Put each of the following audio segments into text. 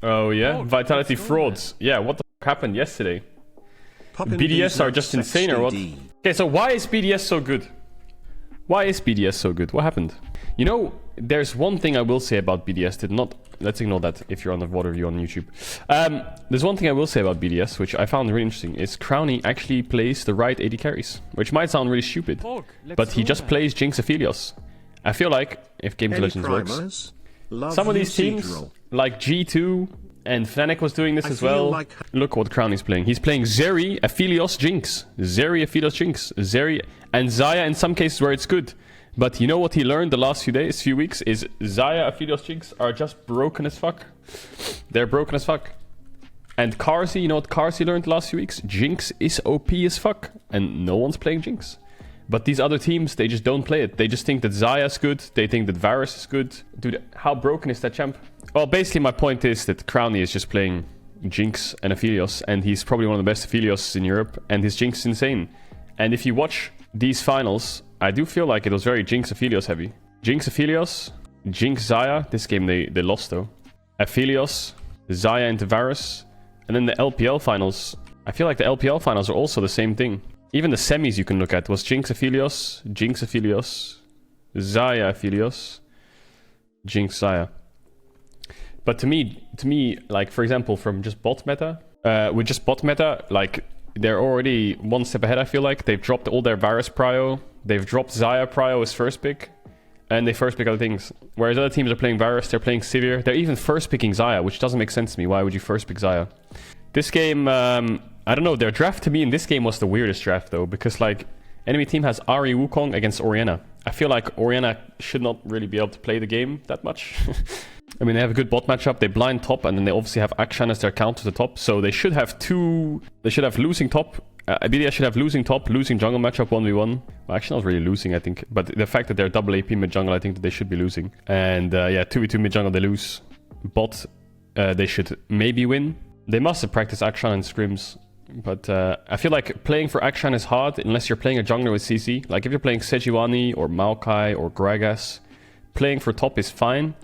Oh yeah, Vitality frauds. Yeah, what the f happened yesterday? BDS are just insane or what? Okay, so why is BDS so good? Why is BDS so good? What happened? You know, there's one thing I will say about BDS. Let's ignore that if you're on the water view on YouTube. There's one thing I will say about BDS, which I found really interesting, is Crowny actually plays the right AD carries, which might sound really stupid, but he just plays Jinx Aphelios. I feel like, if Game of Legends works, some of these teams, like G2 and Fnatic was doing this as well. Look what Crowny's playing. He's playing Zeri, Aphelios, Jinx. Zeri, Aphelios, Jinx. Zeri, and Xayah in some cases where it's good. But you know what he learned the last few weeks, is Xayah, Aphelios, Jinx are just broken as fuck. They're broken as fuck. And Carsey, you know what Carsey learned the last few weeks? Jinx is OP as fuck. And no one's playing Jinx. But these other teams, they just don't play it. They just think that Xayah's good. They think that Varus is good. Dude, how broken is that champ? Well, basically my point is that Crowny is just playing Jinx and Aphelios. And he's probably one of the best Aphelios in Europe. And his Jinx is insane. And if you watch these finals, I do feel like it was very Jinx Aphelios heavy. Jinx Aphelios, Jinx Xayah. This game they lost though. Aphelios, Xayah into Varus. And then the LPL finals. I feel like the LPL finals are also the same thing. Even the semis you can look at was Jinx Aphelios, Xayah Aphelios, Jinx Xayah. But to me, like for example, from just bot meta, with just bot meta, like they're already one step ahead. I feel like they've dropped all their Varus prio, they've dropped Xayah prio as first pick, and they first pick other things. Whereas other teams are playing Varus, they're playing Sivir, they're even first picking Xayah, which doesn't make sense to me. Why would you first pick Xayah? This game, I don't know, their draft to me in this game was the weirdest draft though, because like enemy team has Ahri Wukong against Orianna. I feel like Orianna should not really be able to play the game that much. I mean, they have a good bot matchup, they blind top, and then they obviously have Akshan as their counter to the top, so they should have losing top. BDS should have losing top, losing jungle matchup 1v1. Well, actually not really losing, I think, but the fact that they're double AP mid jungle, I think that they should be losing. And yeah, 2v2 mid jungle, they lose. Bot, they should maybe win. They must have practiced Akshan and scrims. But I feel like playing for Akshan is hard unless you're playing a jungler with CC. Like if you're playing Sejuani or Maokai or Gragas, playing for top is fine.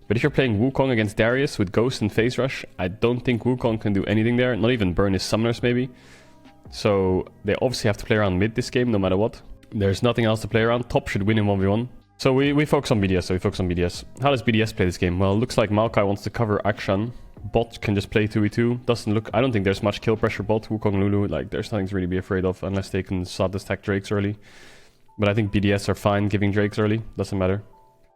But if you're playing Wukong against Darius with Ghost and Phase Rush, I don't think Wukong can do anything there. Not even burn his summoners maybe. So they obviously have to play around mid this game no matter what. There's nothing else to play around. Top should win in 1v1. So we focus on BDS. How does BDS play this game? Well, it looks like Maokai wants to cover Akshan. Bot can just play 2v2. Doesn't look... I don't think there's much kill pressure bot. Wukong, Lulu, like there's nothing to really be afraid of unless they can start to stack Drakes early. But I think BDS are fine giving Drakes early. Doesn't matter.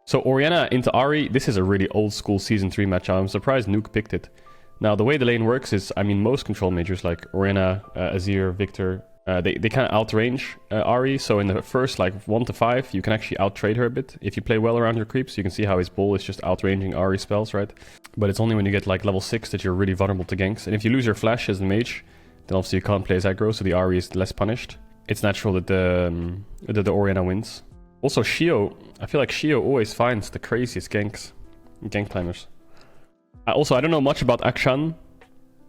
So Orianna into Ahri. This is a really old school Season 3 matchup. I'm surprised Nuke picked it. Now, the way the lane works is, I mean, most control majors like Orianna, Azir, Victor, they kind of outrange Ahri. So in the first like 1 to 5, you can actually outtrade her a bit. If you play well around your creeps, you can see how his bull is just outranging Ahri spells, right? But it's only when you get like level 6 that you're really vulnerable to ganks. And if you lose your flash as a mage, then obviously you can't play as aggro, so the Ahri is less punished. It's natural that the Orianna wins. Also, Shio, I feel like Shio always finds the craziest gank timers. Also, I don't know much about Akshan,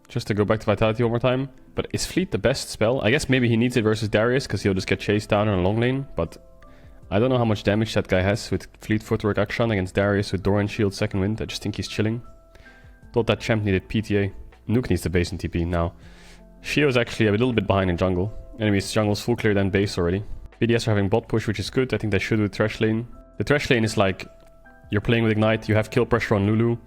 just to go back to Vitality one more time. But is Fleet the best spell? I guess maybe he needs it versus Darius, because he'll just get chased down in a long lane. But I don't know how much damage that guy has with Fleet Footwork Akshan against Darius with Doran Shield second wind. I just think he's chilling. Thought that champ needed PTA. Nuke needs the base in TP now. Shio's actually a little bit behind in jungle. Anyways, jungle's full clear than base already. BDS are having bot push, which is good. I think they should with Thresh lane. The Thresh lane is like, you're playing with Ignite, you have kill pressure on Lulu.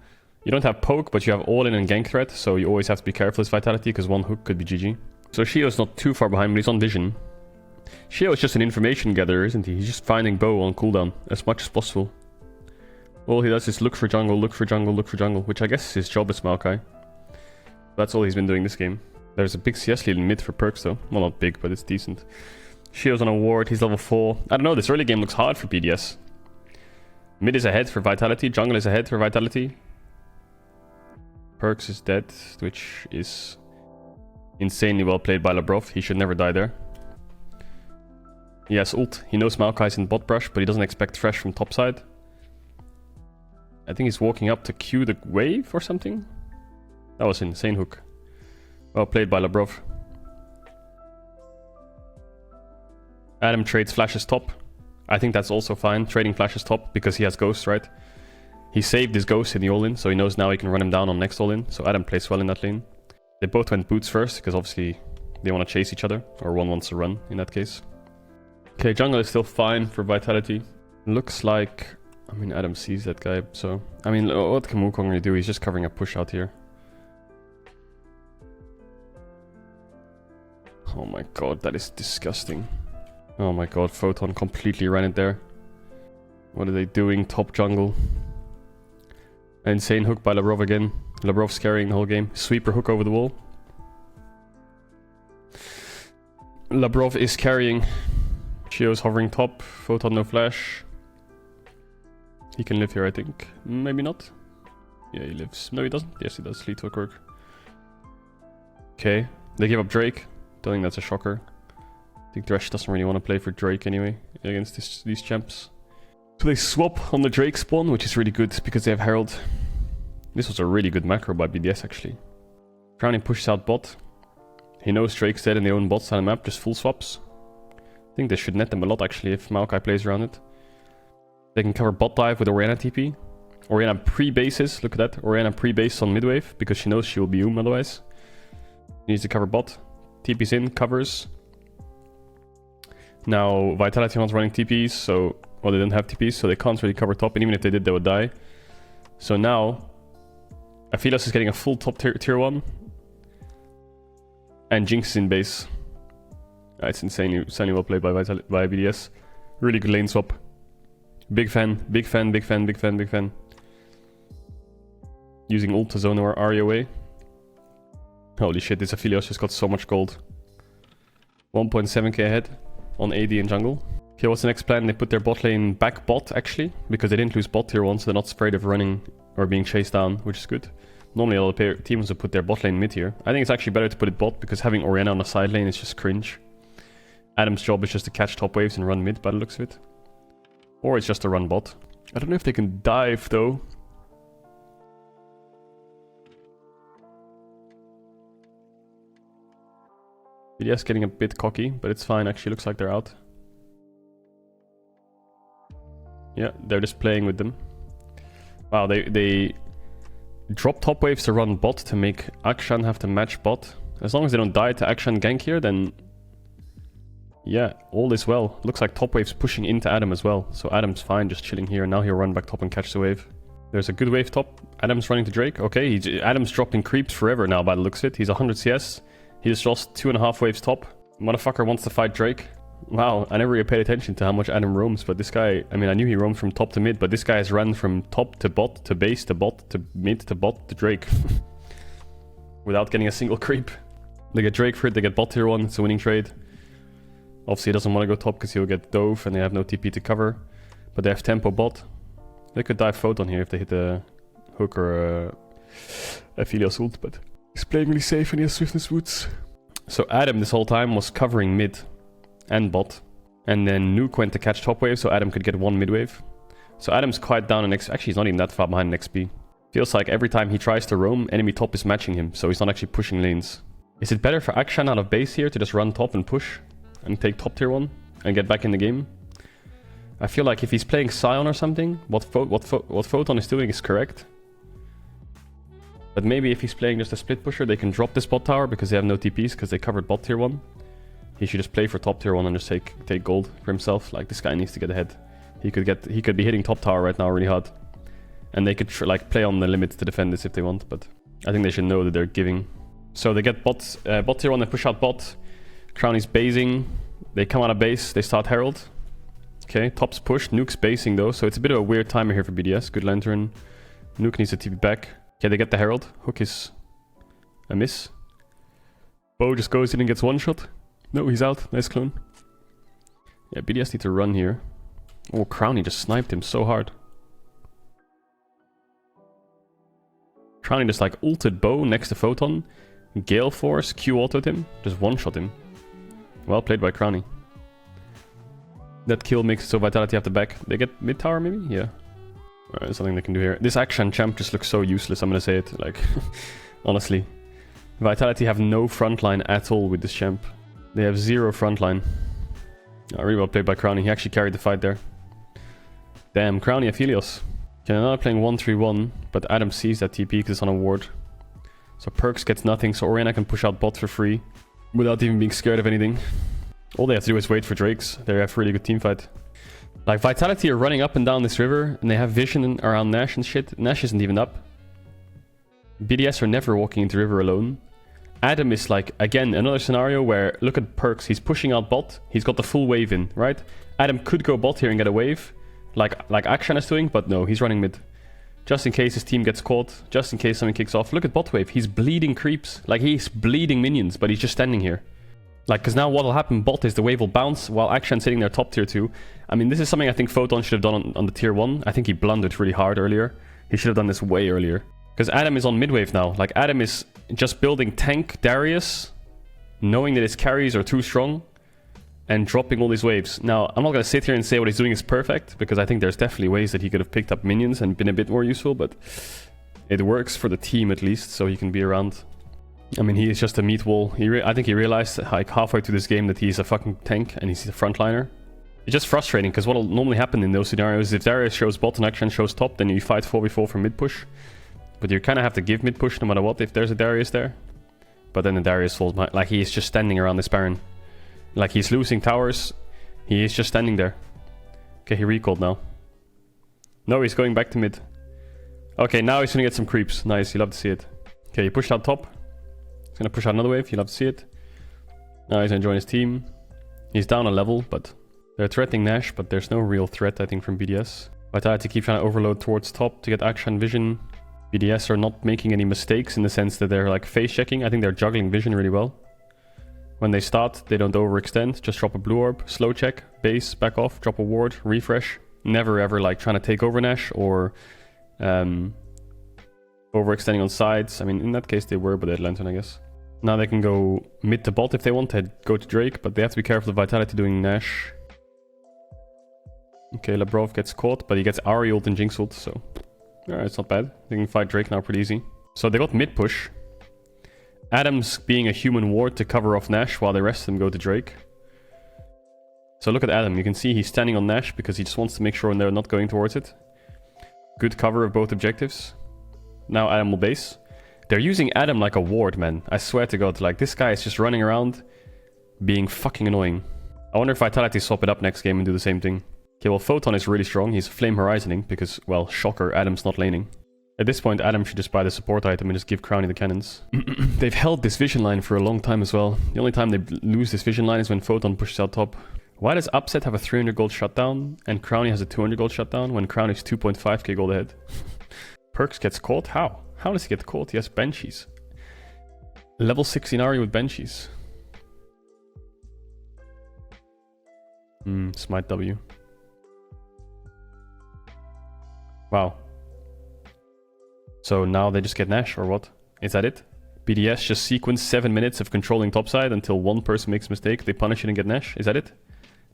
You don't have poke, but you have all in and gank threat, so you always have to be careful with Vitality, because one hook could be GG. So Shio's not too far behind, but he's on vision. Shio is just an information gatherer, isn't he? He's just finding bow on cooldown as much as possible. All he does is look for jungle, which I guess is his job as Maokai. That's all he's been doing this game. There's a big CS lead in mid for perks though. Well, not big, but it's decent. Shio's on a ward, he's level 4. I don't know, this early game looks hard for BDS. Mid is ahead for Vitality, jungle is ahead for Vitality. Perks is dead, which is insanely well played by Labrov. He should never die there. He has ult. He knows Maokai's in bot brush, but he doesn't expect Thresh from topside. I think he's walking up to Q the wave or something. That was an insane hook. Well played by Labrov. Adam trades flashes top. I think that's also fine. Trading flashes top because he has ghosts, right? He saved his ghost in the all-in, so he knows now he can run him down on next all-in. So Adam plays well in that lane. They both went boots first, because obviously they want to chase each other. Or one wants to run, in that case. Okay, jungle is still fine for Vitality. Looks like... I mean, Adam sees that guy, so... I mean, what can Wukong really do? He's just covering a push out here. Oh my god, that is disgusting. Oh my god, Photon completely ran it there. What are they doing? Top jungle. Insane hook by Labrov again. Labrov's carrying the whole game. Sweeper hook over the wall. Labrov is carrying. Shio's hovering top. Photon no flash. He can live here, I think. Maybe not. Yeah, he lives. No, he doesn't. Yes, he does. Lead hook work. Okay. They give up Drake. Don't think that's a shocker. I think Thresh doesn't really want to play for Drake anyway against these champs. So they swap on the Drake spawn, which is really good because they have Herald. This was a really good macro by BDS actually. Crowning pushes out bot. He knows Drake's dead and they own bot side of the map, just full swaps. I think they should net them a lot actually if Maokai plays around it. They can cover bot dive with Orianna TP. Orianna pre-bases, look at that. Orianna pre-base on mid-wave because she knows she will be otherwise. He needs to cover bot. TP's in, covers. Now Vitality one's running TPs, so... Well, they don't have TPs, so they can't really cover top, and even if they did, they would die. So now... Aphelios is getting a full top tier 1. And Jinx is in base. It's insanely well played by BDS. Really good lane swap. Big fan, big fan, big fan, big fan, big fan. Using ult to zone or Ahri away. Holy shit, this Aphelios just got so much gold. 1.7k ahead on AD in jungle. Okay, what's the next plan? They put their bot lane back bot, actually. Because they didn't lose bot tier 1, so they're not afraid of running or being chased down, which is good. Normally all the teams would put their bot lane mid here. I think it's actually better to put it bot, because having Orianna on the side lane is just cringe. Adam's job is just to catch top waves and run mid, by the looks of it. Or it's just to run bot. I don't know if they can dive, though. BDS getting a bit cocky, but it's fine, actually. Looks like they're out. Yeah, they're just playing with them. Wow, they drop top waves to run bot to make Akshan have to match bot. As long as they don't die to Akshan gank here, then... Yeah, all is well. Looks like top wave's pushing into Adam as well. So Adam's fine, just chilling here. Now he'll run back top and catch the wave. There's a good wave top. Adam's running to Drake. Okay, Adam's dropping creeps forever now by the looks of it. He's 100 CS. He just lost 2.5 waves top. Motherfucker wants to fight Drake. Wow, I never really paid attention to how much Adam roams, but this guy, I mean, I knew he roamed from top to mid, but this guy has run from top to bot, to base, to bot, to mid, to bot, to Drake. Without getting a single creep. They get Drake for it, they get bot tier 1, it's a winning trade. Obviously he doesn't want to go top because he'll get dove and they have no TP to cover. But they have tempo bot. They could dive Photon here if they hit a hook or a Aphelios ult, but he's playing really safe and he has swiftness boots. So Adam this whole time was covering mid and bot. And then Nuke went to catch top wave so Adam could get one mid wave. So Adam's quite down in XP. Actually, he's not even that far behind in XP. Feels like every time he tries to roam, enemy top is matching him, so he's not actually pushing lanes. Is it better for Akshan out of base here to just run top and push? And take top tier 1 and get back in the game? I feel like if he's playing Sion or something, what Photon is doing is correct. But maybe if he's playing just a split pusher, they can drop this bot tower because they have no TPs because they covered bot tier 1. He should just play for top tier 1 and just take gold for himself. Like, this guy needs to get ahead. He could be hitting top tower right now really hard. And they could like play on the limits to defend this if they want, but I think they should know that they're giving. So they get bot tier 1, they push out bot. Crowny's basing. They come out of base, they start Herald. Okay, top's pushed. Nuke's basing though, so it's a bit of a weird timer here for BDS. Good lantern. Nuke needs to TP back. Okay, they get the Herald. Hook is a miss. Bo just goes in and gets one shot. No, he's out. Nice clone. Yeah, BDS need to run here. Oh, Crowny just sniped him so hard. Crowny just like ulted Bo next to Photon. Gale Force, Q-autoed him. Just one-shot him. Well played by Crowny. That kill makes it so Vitality have to back. They get mid tower maybe? Yeah. There's something they can do here. This Akshan champ just looks so useless, I'm gonna say it. Like, honestly. Vitality have no frontline at all with this champ. They have zero frontline. Really well played by Crowny. He actually carried the fight there. Damn, Crowny Aphelios. Okay, now they're playing 1-3-1, but Adam sees that TP because it's on a ward. So Perks gets nothing, so Orianna can push out bot for free without even being scared of anything. All they have to do is wait for Drakes. They have a really good team fight. Like, Vitality are running up and down this river, and they have vision around Nash and shit. Nash isn't even up. BDS are never walking into river alone. Adam is like, again, another scenario where, look at Perks, he's pushing out bot, he's got the full wave in, right? Adam could go bot here and get a wave, like Akshan is doing, but no, he's running mid. Just in case his team gets caught, just in case something kicks off. Look at bot wave, he's bleeding creeps, like he's bleeding minions, but he's just standing here. Like, because now what will happen, bot is the wave will bounce while Akshan's sitting there top tier 2. I mean, this is something I think Photon should have done on the tier 1. I think he blundered really hard earlier. He should have done this way earlier. Because Adam is on mid wave now. Like, Adam is just building tank Darius, knowing that his carries are too strong, and dropping all these waves. Now, I'm not going to sit here and say what he's doing is perfect, because I think there's definitely ways that he could have picked up minions and been a bit more useful, but it works for the team at least, so he can be around. I mean, he is just a meat wall. I think he realized, like, halfway through this game that he's a fucking tank and he's a frontliner. It's just frustrating, because what will normally happen in those scenarios is if Darius shows bot and Akshan shows top, then you fight 4v4 for mid push. But you kind of have to give mid push no matter what if there's a Darius there. But then the Darius falls behind. Like, he is just standing around this Baron. Like, he's losing towers. He is just standing there. Okay, he recalled now. No, he's going back to mid. Okay, now he's gonna get some creeps. Nice, you love to see it. Okay, he pushed out top. He's gonna push out another wave. You love to see it. Now he's gonna join his team. He's down a level, but they're threatening Nash, but there's no real threat, I think, from BDS. Vitality keep trying to overload towards top to get Akshan vision. BDS are not making any mistakes in the sense that they're like face checking. I think they're juggling vision really well. When they start, they don't overextend. Just drop a blue orb, slow check, base, back off, drop a ward, refresh. Never ever like trying to take over Nash or overextending on sides. I mean, in that case they were, but they had Lantern, I guess. Now they can go mid to bot if they want. They'd go to Drake, but they have to be careful of Vitality doing Nash. Okay, Labrov gets caught, but he gets Ari ult and Jinx ult, so... Alright, it's not bad. They can fight Drake now pretty easy. So they got mid push. Adam's being a human ward to cover off Nash while the rest of them go to Drake. So look at Adam. You can see he's standing on Nash because he just wants to make sure they're not going towards it. Good cover of both objectives. Now Adam will base. They're using Adam like a ward, man. I swear to God, like, this guy is just running around being fucking annoying. I wonder if Vitality swap it up next game and do the same thing. Okay, well, Photon is really strong. He's Flame Horizoning because, well, shocker, Adam's not laning. At this point, Adam should just buy the support item and just give Crowny the cannons. They've held this vision line for a long time as well. The only time they lose this vision line is when Photon pushes out top. Why does Upset have a 300 gold shutdown and Crowny has a 200 gold shutdown when Crowny's 2.5k gold ahead? Perks gets caught? How? How does he get caught? He has Banshees. Level 16 Ari with Banshees. Smite W. Wow. So now they just get Nash, or what? Is that it? BDS just sequence 7 minutes of controlling topside until one person makes a mistake, they punish it and get Nash? Is that it?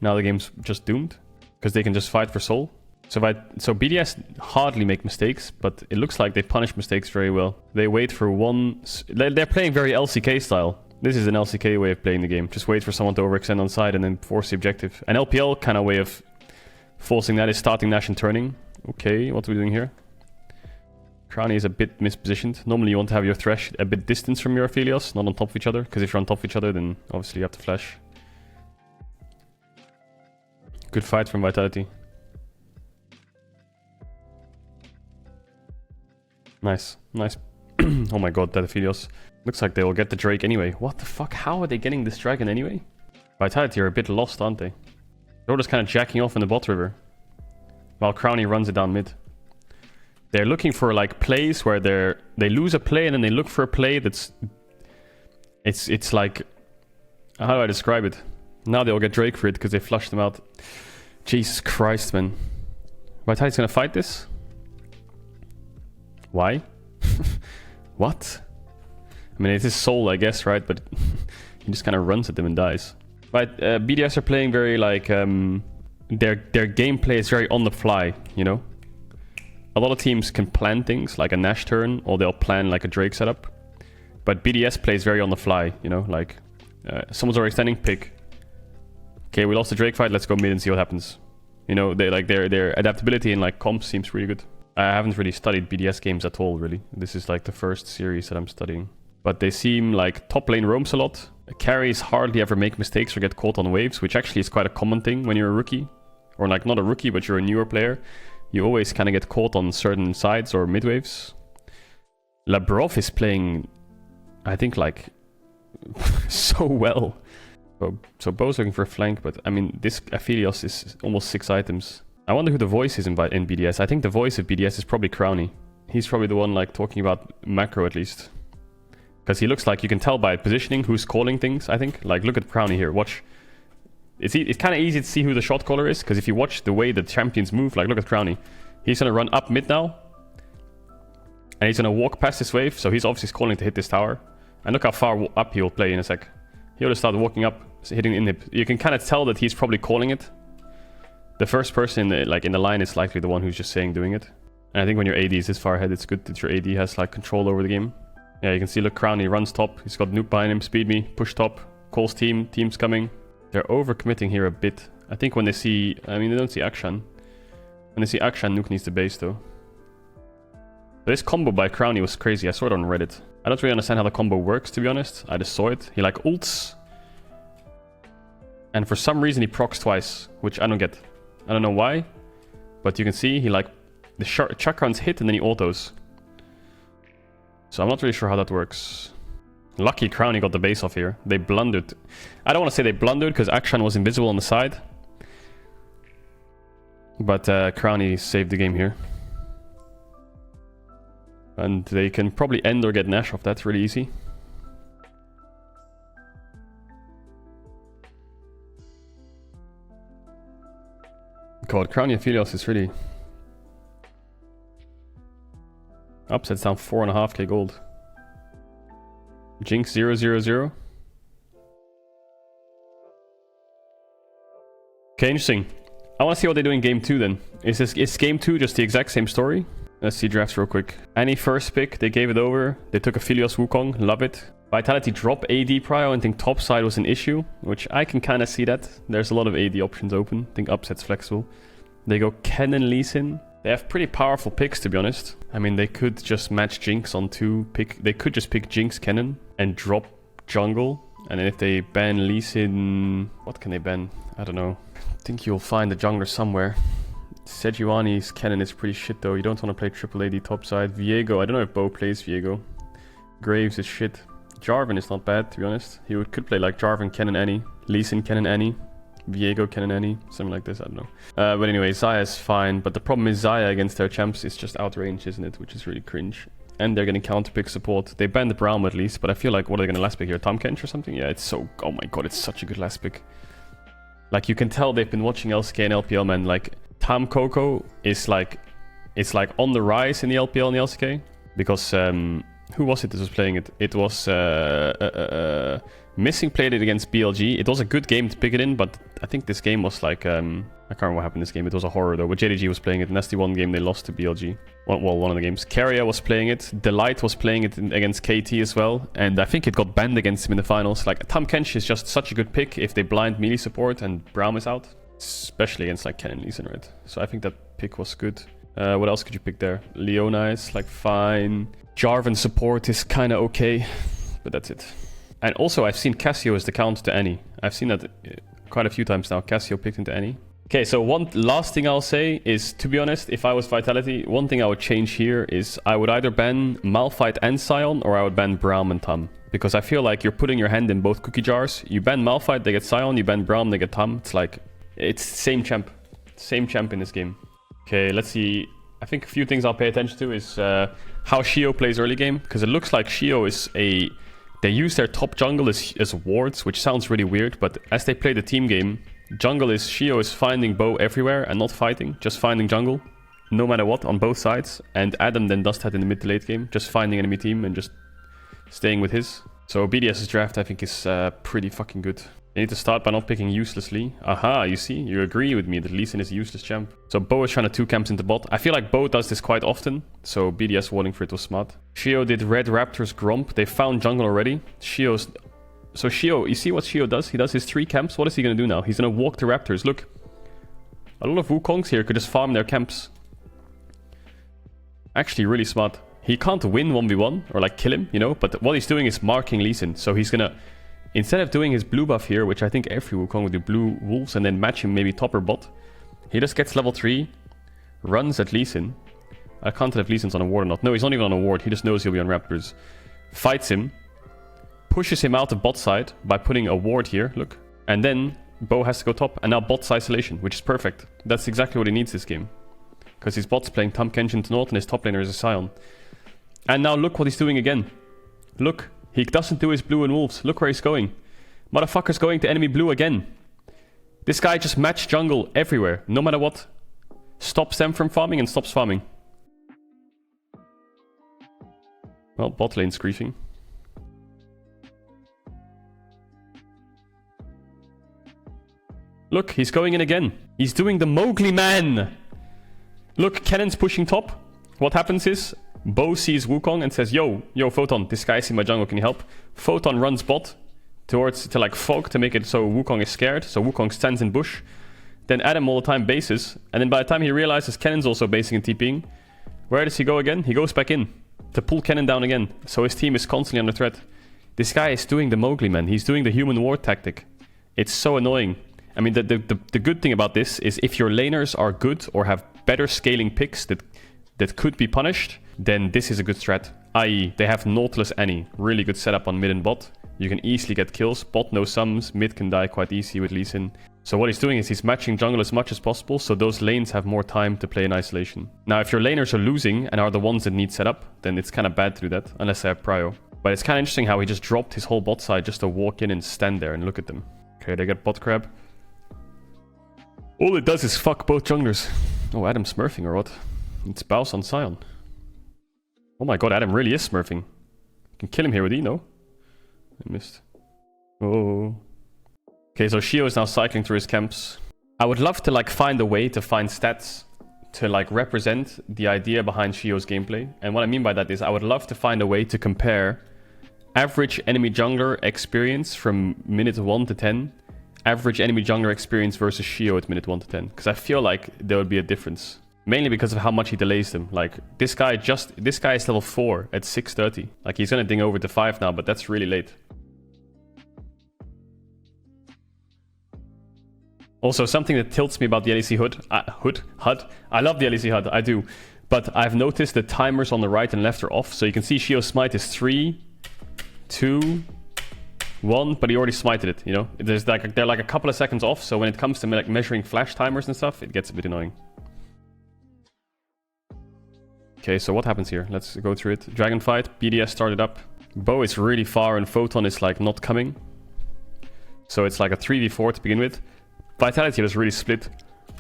Now the game's just doomed? Because they can just fight for soul? So BDS hardly make mistakes, but it looks like they punish mistakes very well. They wait for one... They're playing very LCK style. This is an LCK way of playing the game. Just wait for someone to overextend on side and then force the objective. An LPL kind of way of forcing that is starting Nash and turning. Okay, what are we doing here? Crowny is a bit mispositioned. Normally you want to have your Thresh a bit distance from your Aphelios, not on top of each other. Because if you're on top of each other, then obviously you have to flash. Good fight from Vitality. Nice, nice. Oh my god, that Aphelios. Looks like they will get the Drake anyway. What the fuck? How are they getting this dragon anyway? Vitality are a bit lost, aren't they? They're just kind of jacking off in the bot river. While Crowny runs it down mid. They're looking for like plays where they lose a play and then they look for a play that's... It's like... How do I describe it? Now they'll get Drake for it because they flushed them out. Jesus Christ, man. Vitality's gonna fight this? Why? What? I mean, it is soul, I guess, right? But he just kind of runs at them and dies. But BDS are playing very like... Their gameplay is very on the fly, you know? A lot of teams can plan things like a Nash turn, or they'll plan like a Drake setup. But BDS plays very on the fly, you know? Like, someone's already standing, pick. Okay, we lost the Drake fight, let's go mid and see what happens. You know, their adaptability in like comps seems really good. I haven't really studied BDS games at all, really. This is like the first series that I'm studying. But they seem like top lane roams a lot. Carries hardly ever make mistakes or get caught on waves, which actually is quite a common thing when you're a rookie. Or like not a rookie, but you're a newer player. You always kind of get caught on certain sides or mid waves. Labrov is playing, I think, like so well. So Bo's looking for a flank, but I mean, this Aphelios is almost 6 items. I wonder who the voice is in BDS. I think the voice of BDS is probably Crowny. He's probably the one like talking about macro at least. Because he looks like, you can tell by positioning who's calling things, I think. Like, look at Crowny here, watch. It's kind of easy to see who the shot caller is, because if you watch the way the champions move, like look at Crowny. He's going to run up mid now. And he's going to walk past this wave, so he's obviously calling to hit this tower. And look how far up he will play in a sec. He'll just start walking up, hitting in the... You can kind of tell that he's probably calling it. The first person in the line is likely the one who's just doing it. And I think when your AD is this far ahead, it's good that your AD has like control over the game. Yeah, you can see, look, Crowny runs top. He's got Nuke behind him, speed me, push top, calls team, team's coming. They're overcommitting here a bit. I think when they see... I mean, they don't see Akshan. When they see Akshan, Nuke needs the base though. This combo by Crowny was crazy. I saw it on Reddit. I don't really understand how the combo works, to be honest. I just saw it. He like ults. And for some reason he procs twice, which I don't get. I don't know why. But you can see he like... The chakrans hit and then he autos. So I'm not really sure how that works. Lucky Crowny got the base off here. They blundered. I don't want to say they blundered because Akshan was invisible on the side. But Crowny saved the game here. And they can probably end or get Nash off that really easy. God, Crowny Aphelios is really... Upsets down 4.5k gold. Jinx 0-0-0. Okay, interesting. I want to see what they do in game 2 then. Is game 2 just the exact same story? Let's see drafts real quick. Any first pick, they gave it over. They took Aphelios Wukong, love it. Vitality drop AD prio, and think top side was an issue, which I can kind of see that. There's a lot of AD options open. I think upset's flexible. They go Kennen Lee Sin. They have pretty powerful picks, to be honest. I mean, they could just match Jinx on 2. They could just pick Jinx Kennen and drop jungle. And then if they ban Lee Sin... What can they ban? I don't know. I think you'll find the jungler somewhere. Sejuani's Kennen is pretty shit though. You don't want to play triple AD topside. Viego, I don't know if Bo plays Viego. Graves is shit. Jarvan is not bad, to be honest. He could play like Jarvan, Kennen, Annie. Lee Sin, Kennen, Annie. Viego, Kennen, Annie. Something like this, I don't know. But anyway, Xayah is fine. But the problem is Xayah against their champs is just outrange, isn't it? Which is really cringe. And they're getting counterpick support. They banned the Braum at least, but I feel like, what are they going to last pick here? Tom Kench or something? Yeah, it's so... Oh my god, it's such a good last pick. Like, you can tell they've been watching LCK and LPL, man. Like, Tam Coco is like... It's like on the rise in the LPL and the LCK. Because, who was it that was playing it? It was... Missing played it against BLG. It was a good game to pick it in, but I think this game was like... I can't remember what happened in this game. It was a horror though. But JDG was playing it, and that's the one game they lost to BLG. Well, one of the games. Keria was playing it. Delight was playing it against KT as well. And I think it got banned against him in the finals. Like, Tam Kench is just such a good pick if they blind melee support and Braum is out. Especially against like Kennen Lee Sin, right? So I think that pick was good. What else could you pick there? Leona is like fine. Jarvan support is kind of okay. But that's it. And also I've seen Cassio as the counter to Annie. I've seen that quite a few times now. Cassio picked into Annie. Okay, so one last thing I'll say is, to be honest, if I was Vitality, one thing I would change here is I would either ban Malphite and Sion, or I would ban Braum and Tam. Because I feel like you're putting your hand in both cookie jars. You ban Malphite, they get Sion. You ban Braum, they get Tam. It's like, it's same champ. Same champ in this game. Okay, let's see. I think a few things I'll pay attention to is how Shio plays early game. Because it looks like Shio is a... They use their top jungle as wards, which sounds really weird. But as they play the team game... Shio is finding Bo everywhere and not fighting, just finding jungle, no matter what, on both sides. And Adam then does that in the mid to late game, just finding enemy team and just staying with his. So BDS's draft, I think, is pretty fucking good. They need to start by not picking uselessly. Aha, you see, you agree with me that Lee Sin is a useless champ. So Bo is trying to 2 camps into bot. I feel like Bo does this quite often, so BDS warning for it was smart. Shio did Red Raptors Gromp. They found jungle already. Shio's... So Shio, you see what Shio does? He does his 3 camps. What is he going to do now? He's going to walk the Raptors. Look. A lot of Wukongs here could just farm their camps. Actually really smart. He can't win 1v1 or like kill him, you know, but what he's doing is marking Lee Sin. So he's gonna, instead of doing his blue buff here, which I think every Wukong would do, blue wolves, and then match him maybe top or bot, he just gets level 3, runs at Lee Sin. I can't tell if Lee Sin's on a ward or not. No, he's not even on a ward. He just knows he'll be on Raptors. Fights him, pushes him out of bot side by putting a ward here, look. And then Bo has to go top, and now bot's isolation, which is perfect. That's exactly what he needs this game. Because his bot's playing Tahm Kench into North, and his top laner is a Sion. And now look what he's doing again. Look, he doesn't do his blue and wolves. Look where he's going. Motherfucker's going to enemy blue again. This guy just matched jungle everywhere, no matter what. Stops them from farming and stops farming. Well, bot lane's griefing. Look, he's going in again. He's doing the Mowgli man. Look, Cannon's pushing top. What happens is, Bo sees Wukong and says, yo, Photon, this guy's in my jungle, can you help? Photon runs bot to like fog to make it so Wukong is scared. So Wukong stands in bush. Then Adam all the time bases. And then by the time he realizes Cannon's also basing and TPing, where does he go again? He goes back in to pull Cannon down again. So his team is constantly under threat. This guy is doing the Mowgli man. He's doing the human ward tactic. It's so annoying. I mean, the good thing about this is if your laners are good or have better scaling picks that could be punished, then this is a good strat. I.e., they have Nautilus Annie. Really good setup on mid and bot. You can easily get kills. Bot no sums. Mid can die quite easy with Lee Sin. So what he's doing is he's matching jungle as much as possible, so those lanes have more time to play in isolation. Now, if your laners are losing and are the ones that need setup, then it's kind of bad to do that, unless they have prio. But it's kind of interesting how he just dropped his whole bot side just to walk in and stand there and look at them. Okay, they get bot crab. All it does is fuck both junglers. Oh, Adam's smurfing or what? It's Baus on Sion. Oh my god, Adam really is smurfing. You can kill him here with E, no? I missed. Oh. Okay, so Shio is now cycling through his camps. I would love to like find a way to find stats to like represent the idea behind Shio's gameplay. And what I mean by that is I would love to find a way to compare average enemy jungler experience from minute 1 to 10, average enemy jungler experience versus Shio at minute 1 to 10. Because I feel like there would be a difference. Mainly because of how much he delays them. Like, this guy is level 4 at 6:30. Like, he's gonna ding over to 5 now, but that's really late. Also, something that tilts me about the LEC HUD. I love the LEC HUD, I do. But I've noticed the timers on the right and left are off. So you can see Shio's smite is 3, 2, 1, but he already smited it, you know? They're like a couple of seconds off, so when it comes to like measuring flash timers and stuff, it gets a bit annoying. Okay, so what happens here? Let's go through it. Dragon fight, BDS started up. Bo is really far and Photon is like not coming. So it's like a 3v4 to begin with. Vitality was really split.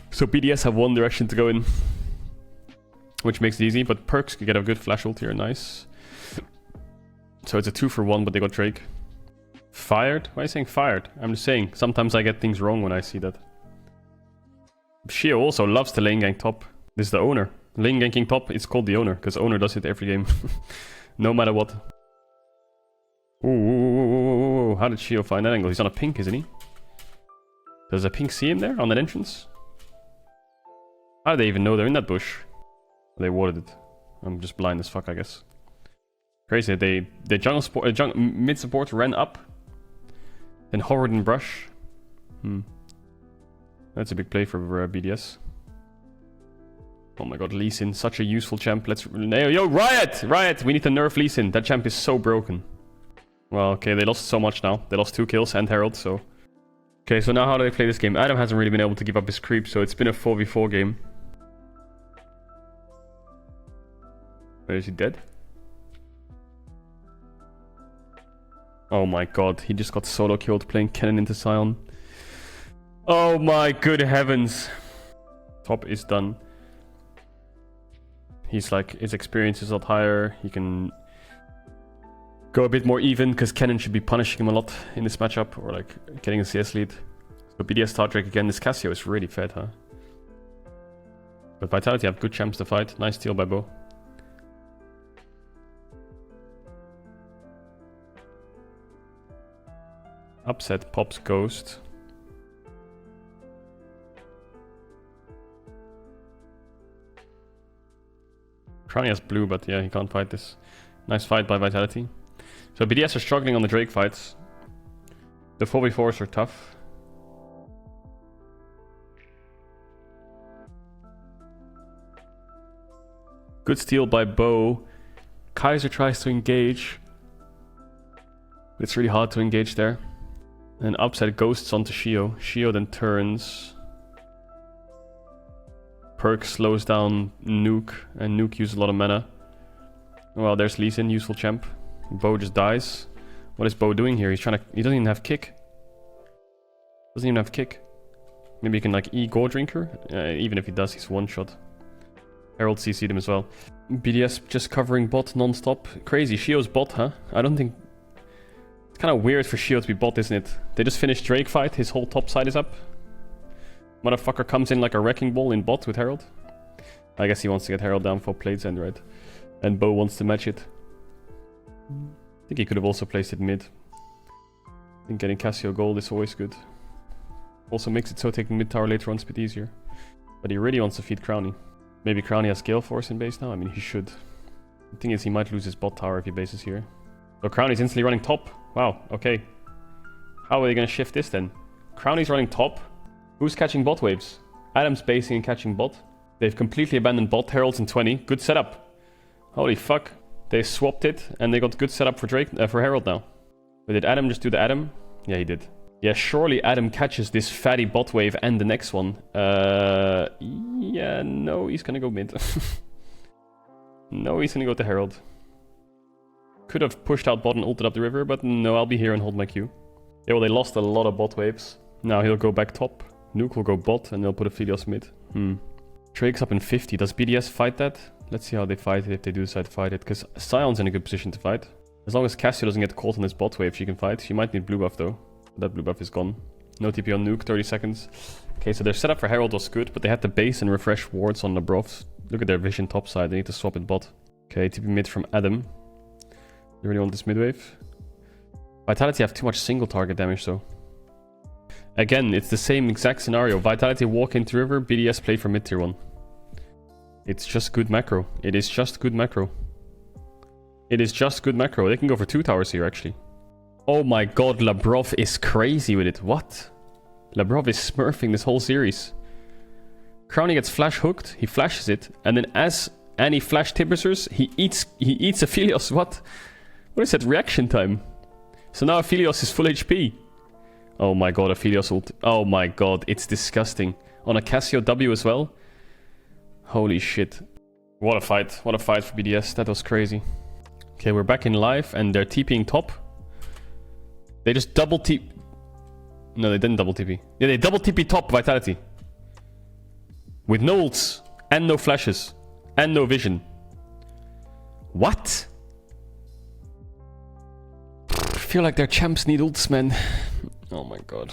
So BDS have one direction to go in. Which makes it easy, but Perks could get a good flash ult here, nice. So it's a 2-for-1, but they got Drake. Fired? Why are you saying fired? I'm just saying, sometimes I get things wrong when I see that. Shio also loves to lane gank top. This is the owner. Lane ganking top, it's called the owner, because owner does it every game. No matter what. Ooh, how did Shio find that angle? He's on a pink, isn't he? Does a pink see him there on that entrance? How do they even know they're in that bush? They warded it. I'm just blind as fuck, I guess. Crazy. The jungle mid support ran up, then hovered in brush. That's a big play for BDS. Oh my god, Lee Sin, such a useful champ. Let's... Yo, Riot! Riot! We need to nerf Lee Sin. That champ is so broken. Well, okay, they lost so much now. They lost 2 kills and Herald, so... Okay, so now how do they play this game? Adam hasn't really been able to give up his creep, so it's been a 4v4 game. Wait, is he dead? Oh my god, he just got solo killed playing Kennen into Sion. Oh my good heavens. Top is done. He's like, his experience is a lot higher. He can go a bit more even, because Kennen should be punishing him a lot in this matchup, or like getting a CS lead. So BDS start Drake again. This Cassio is really fed, huh? But Vitality have good champs to fight. Nice steal by Bo. Upset pops Ghost. Crowny has blue, but yeah, he can't fight this. Nice fight by Vitality. So BDS are struggling on the Drake fights. The 4v4s are tough. Good steal by Bo. Kaiser tries to engage. It's really hard to engage there. And upside ghosts onto Shio. Shio then turns. Perk slows down Nuke, and Nuke uses a lot of mana. Well, there's Lee Sin, useful champ. Bo just dies. What is Bo doing here? He's trying to... He doesn't even have kick. Doesn't even have kick. Maybe he can like E-Gore Drinker? Even if he does, he's one shot. Herald CC'd him as well. BDS just covering bot non-stop. Crazy. Shio's bot, huh? I don't think... It's kind of weird for Shio to be bot, isn't it? They just finished Drake fight. His whole top side is up. Motherfucker comes in like a wrecking ball in bot with Herald. I guess he wants to get Herald down for Plate's End, right? And Bo wants to match it. I think he could have also placed it mid. I think getting Cassio gold is always good. Also makes it so taking mid tower later on is a bit easier. But he really wants to feed Crowny. Maybe Crowny has Gale Force in base now? I mean, he should. The thing is, he might lose his bot tower if he bases here. So Crowny's instantly running top. Wow, okay. How are they going to shift this then? Crowny's running top. Who's catching bot waves? Adam's basing and catching bot. They've completely abandoned bot. Herald's in 20. Good setup. Holy fuck. They swapped it and they got good setup for Drake for Herald now. But did Adam just do the Adam? Yeah, he did. Yeah, surely Adam catches this fatty bot wave and the next one. Yeah, no, he's gonna go mid. No, he's gonna go to Herald. Could have pushed out bot and ulted up the river, but no, I'll be here and hold my Q. Yeah, well, they lost a lot of bot waves. Now he'll go back top. Nuke will go bot and they'll put Aphelios mid. Drake's up in 50. Does BDS fight that? Let's see how they fight it if they do decide to fight it. Because Sion's in a good position to fight. As long as Cassio doesn't get caught on this bot wave, she can fight. She might need blue buff though. That blue buff is gone. No TP on Nuke, 30 seconds. Okay, so their setup for Herald was good, but they had to base and refresh wards on Labrov. Look at their vision top side. They need to swap it bot. Okay, TP mid from Adam. You really want this mid wave? Vitality have too much single target damage though. Again, it's the same exact scenario. Vitality walk into river, BDS play for mid tier 1. It's just good macro. It is just good macro. It is just good macro. They can go for 2 towers here actually. Oh my god, Labrov is crazy with it. What? Labrov is smurfing this whole series. Crowny gets flash hooked, he flashes it, and then as any flash Tibbusers, he eats Aphelios. What is that reaction time? So now Aphelios is full HP. Oh my god, Aphelios ult. Oh my god, it's disgusting. On a Cassio W as well. Holy shit. What a fight. What a fight for BDS. That was crazy. Okay, we're back in live and they're TPing top. They just double TP. No, they didn't double TP. Yeah, they double TP top Vitality. With no ults. And no flashes. And no vision. What? I feel like their champs need ults, man. Oh my god.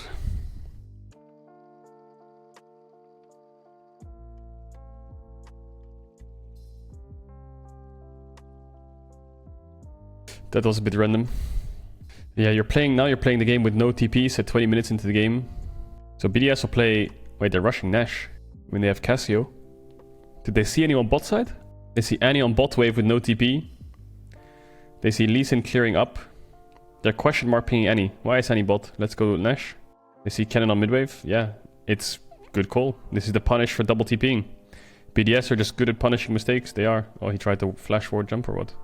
That was a bit random. Yeah, you're playing the game with no TPs at 20 minutes into the game. So BDS will play... Wait, they're rushing Nash when they have Cassio. Did they see anyone bot side? They see Annie on bot wave with no TP. They see Lee Sin clearing up. They're question mark pinging Annie. Why is Annie bot? Let's go Nash. They see Cannon on midwave. Yeah, it's good call. This is the punish for double TPing. BDS are just good at punishing mistakes. They are. Oh, he tried to flash forward jump or what?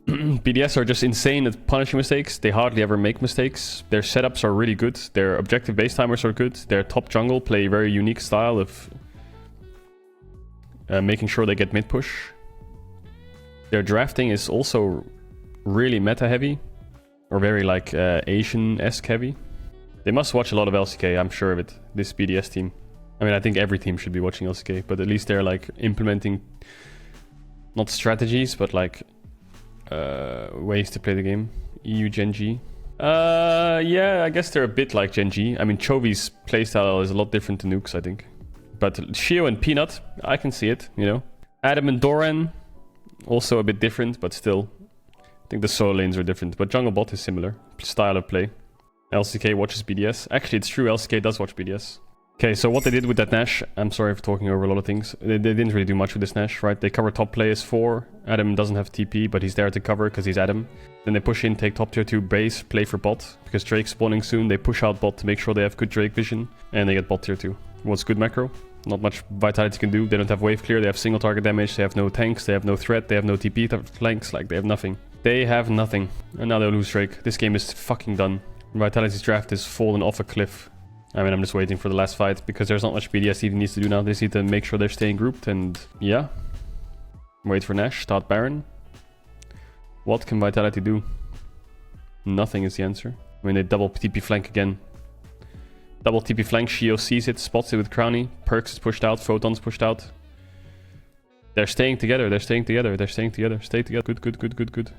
BDS are just insane at punishing mistakes. They hardly ever make mistakes. Their setups are really good. Their objective base timers are good. Their top jungle play a very unique style of making sure they get mid push. Their drafting is also really meta heavy. Or very like Asian-esque heavy. They must watch a lot of LCK, I'm sure of it. This BDS team. I mean, I think every team should be watching LCK. But at least they're like implementing... Not strategies, but like ways to play the game. EU Gen G. Yeah, I guess they're a bit like Gen G. I mean, Chovy's playstyle is a lot different to Nuke's, I think. But Shio and Peanut, I can see it, you know. Adam and Doran, also a bit different, but still. I think the solo lanes are different. But jungle bot is similar. Style of play. LCK watches BDS. Actually, it's true, LCK does watch BDS. Okay, so what they did with that Nash, I'm sorry for talking over a lot of things. They didn't really do much with this Nash, right? They cover top players 4. Adam doesn't have TP, but he's there to cover because he's Adam. Then they push in, take top tier 2 base, play for bot. Because Drake's spawning soon, they push out bot to make sure they have good Drake vision. And they get bot tier 2. What's good macro? Not much Vitality can do. They don't have wave clear, they have single target damage, they have no tanks, they have no threat, they have no TP flanks, like they have nothing. They have nothing. And now they'll lose Drake. This game is fucking done. Vitality's draft is fallen off a cliff. I mean, I'm just waiting for the last fight because there's not much BDS even needs to do now. They just need to make sure they're staying grouped and yeah. Wait for Nash, start Baron. What can Vitality do? Nothing is the answer. I mean, they double TP flank again. Double TP flank, Shio sees it, spots it with Crowny. Perks is pushed out, Photon's pushed out. They're staying together, they're staying together, they're staying together. Stay together. Good, good, good, good, good.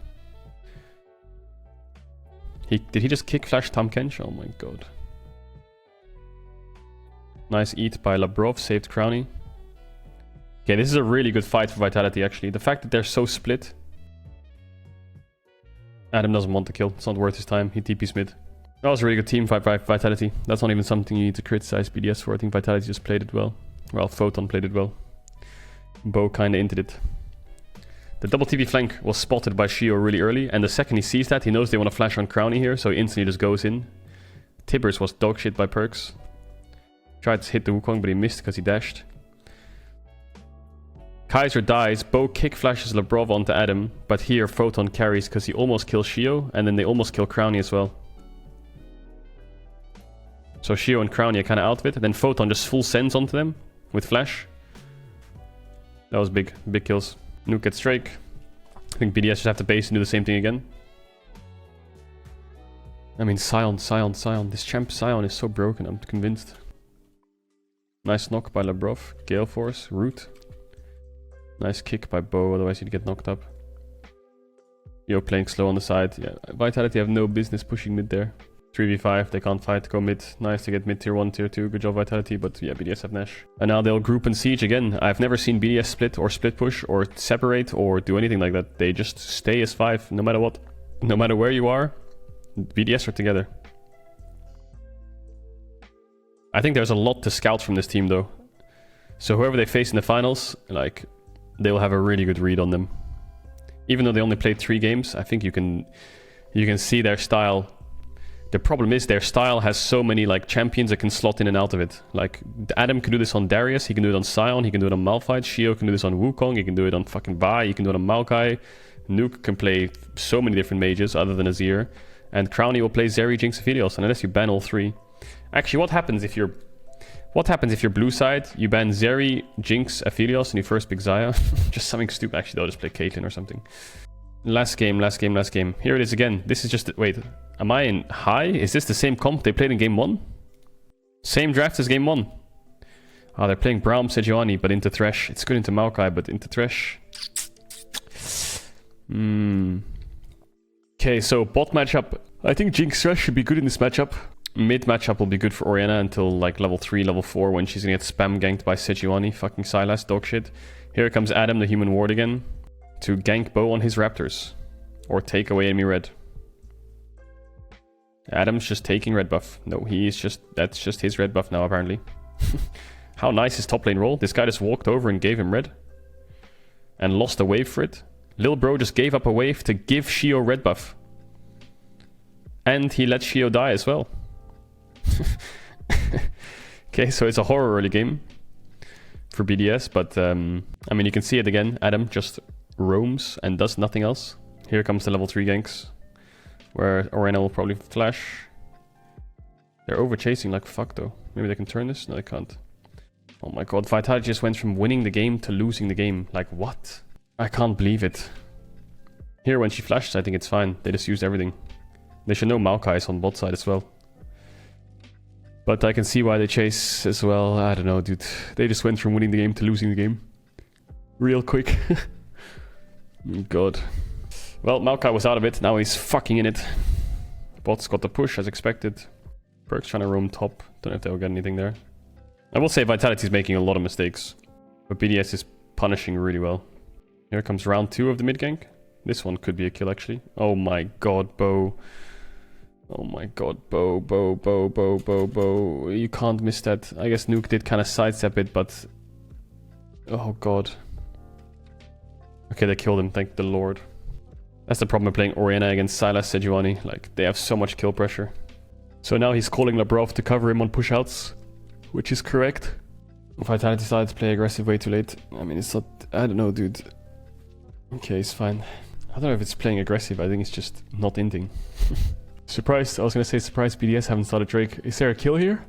Did he just kick flash Tahm Kench? Oh my god. Nice eat by Labrov, saved Crowny. Okay, this is a really good fight for Vitality actually. The fact that they're so split. Adam doesn't want to kill, it's not worth his time. He TP's mid. That was a really good team fight by Vitality. That's not even something you need to criticize BDS for. I think Vitality just played it well. Well, Photon played it well. Bo kinda inted it. The double TP flank was spotted by Shio really early, and the second he sees that, he knows they want to flash on Crowny here, so he instantly just goes in. Tibbers was dog shit by Perks. Tried to hit the Wukong, but he missed because he dashed. Kaiser dies, Bo kick flashes Labrov onto Adam, but here Photon carries because he almost kills Shio, and then they almost kill Crowny as well. So Shio and Crowny are kind of out of it, and then Photon just full sends onto them with flash. That was big, big kills. Nuke gets Drake. I think BDS just have to base and do the same thing again. I mean, Sion. This champ Sion is so broken, I'm convinced. Nice knock by Labrov. Gale Force. Root. Nice kick by Bo, otherwise he'd get knocked up. Yo playing slow on the side. Yeah, Vitality have no business pushing mid there. 3v5, they can't fight, go mid. Nice to get mid tier 1, tier 2. Good job Vitality, but yeah, BDS have Nash. And now they'll group and siege again. I've never seen BDS split or split push or separate or do anything like that. They just stay as 5 no matter what. No matter where you are, BDS are together. I think there's a lot to scout from this team though. So whoever they face in the finals, like, they'll have a really good read on them. Even though they only played 3 games, I think you can see their style. The problem is their style has so many like champions that can slot in and out of it. Like Adam can do this on Darius, he can do it on Sion, he can do it on Malphite, Shio can do this on Wukong, he can do it on fucking Bai, he can do it on Maokai. Nuke can play so many different mages other than Azir. And Crowny will play Zeri, Jinx, Aphelios, and unless you ban all 3. Actually, what happens if you're blue side? You ban Zeri, Jinx, Aphelios, and you first pick Xayah? Just something stupid. Actually, they'll just play Caitlyn or something. Last game. Here it is again. This is just... Wait, am I in high? Is this the same comp they played in game 1? Same draft as game 1. Oh, they're playing Braum, Sejuani, but into Thresh. It's good into Maokai, but into Thresh. Okay, so bot matchup. I think Jinx Thresh should be good in this matchup. Mid matchup will be good for Orianna until like level 3, level 4 when she's gonna get spam ganked by Sejuani. Fucking Sylas, dog shit. Here comes Adam, the human ward again. To gank Bo on his Raptors. Or take away enemy red. Adam's just taking red buff. No, that's just his red buff now apparently. How nice is top lane roll? This guy just walked over and gave him red. And lost a wave for it. Lil bro just gave up a wave to give Shio red buff. And he let Shio die as well. Okay, so it's a horror early game for BDS, but I mean, you can see it again. Adam just roams and does nothing else. Here comes the level 3 ganks, where Orianna will probably flash. They're over chasing like fuck though. Maybe they can turn this? No, they can't. Oh my god, Vitality just went from winning the game to losing the game. Like what? I can't believe it. Here when she flashes, I think it's fine. They just used everything. They should know Maokai is on bot side as well. But I can see why they chase as well. I don't know, dude. They just went from winning the game to losing the game. Real quick. God. Well, Maokai was out of it. Now he's fucking in it. Bot's got the push as expected. Perk's trying to roam top. Don't know if they'll get anything there. I will say Vitality's making a lot of mistakes. But BDS is punishing really well. Here comes round 2 of the mid gank. This one could be a kill actually. Oh my god, Bo. Oh my god, bow, bow, bow, bow, bow, bow. You can't miss that. I guess Nuke did kind of sidestep it, but... Oh god. Okay, they killed him, thank the lord. That's the problem with playing Orianna against Sylas Sejuani. Like, they have so much kill pressure. So now he's calling Labrov to cover him on push-outs, which is correct. Vitality decides to play aggressive way too late. I mean, it's not... I don't know, dude. Okay, it's fine. I don't know if it's playing aggressive. I think it's just not inting. Surprised. I was gonna say surprised BDS haven't started Drake. Is there a kill here?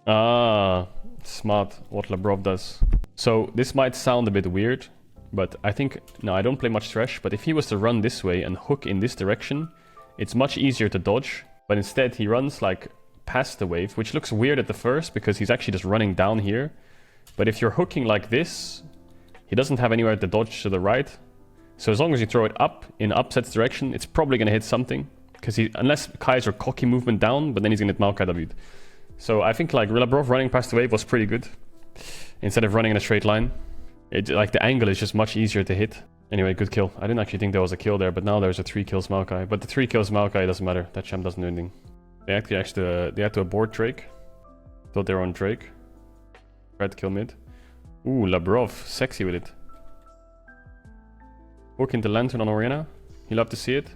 Ah, smart. What Labrov does. So this might sound a bit weird, but I think... No, I don't play much Thresh, but if he was to run this way and hook in this direction, it's much easier to dodge. But instead he runs like past the wave, which looks weird at the first because he's actually just running down here. But if you're hooking like this, he doesn't have anywhere to dodge to the right. So as long as you throw it up in upset's direction, it's probably going to hit something. Because unless Kaiser cocky movement down, but then he's going to hit Maokai W'd. So I think like Labrov running past the wave was pretty good. Instead of running in a straight line. Like the angle is just much easier to hit. Anyway, good kill. I didn't actually think there was a kill there, but now there's a 3 kills Maokai. But the 3 kills Maokai doesn't matter. That champ doesn't do anything. They had to abort Drake. Thought they were on Drake. Tried to kill mid. Ooh, Labrov. Sexy with it. Hook into Lantern on Orianna. You love to see it.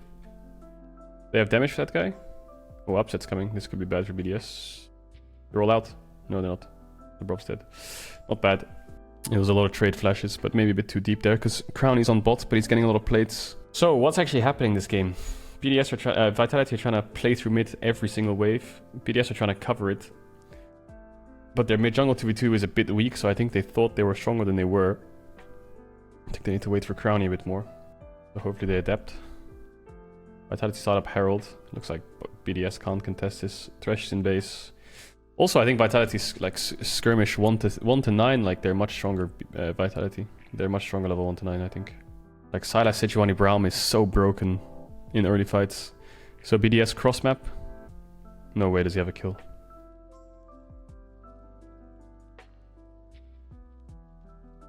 They have damage for that guy. Oh, upset's coming. This could be bad for BDS. They're all out. No, they're not. Labrov's dead. Not bad. It was a lot of trade flashes, but maybe a bit too deep there, because Crown is on bot, but he's getting a lot of plates. So, what's actually happening this game? BDS are Vitality are trying to play through mid every single wave. BDS are trying to cover it. But their mid-jungle 2v2 is a bit weak, so I think they thought they were stronger than they were. I think they need to wait for Crowny a bit more. So hopefully they adapt. Vitality start up Herald. Looks like BDS can't contest this. Thresh is in base. Also, I think Vitality's like skirmish 1 to 9, like they're much stronger Vitality. They're much stronger level 1 to 9, I think. Like Sylas Sejuani Braum is so broken in early fights. So BDS cross map. No way does he have a kill.